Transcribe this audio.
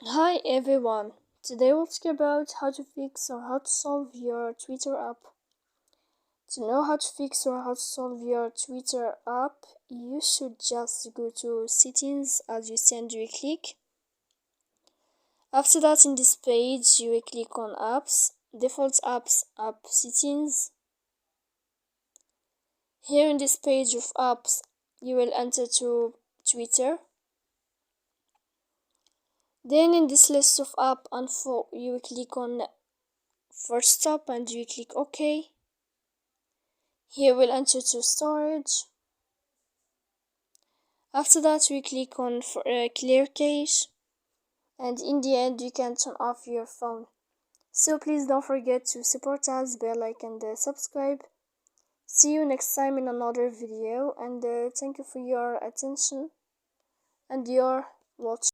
Hi everyone. Today we'll talk about how to fix or how to solve your Twitter app. To know how to fix or how to solve your Twitter app, you should just go to settings as you see and you click. After that, in this page, you will click on apps, default apps, app settings. Here in this page of apps, you will enter to Twitter. Then in this list of app info, you will click on first stop and you click OK. Here we'll enter to storage. After that we click on clear cache, and in the end you can turn off your phone. So please don't forget to support us, bell like and subscribe. See you next time in another video, and thank you for your attention and your watching.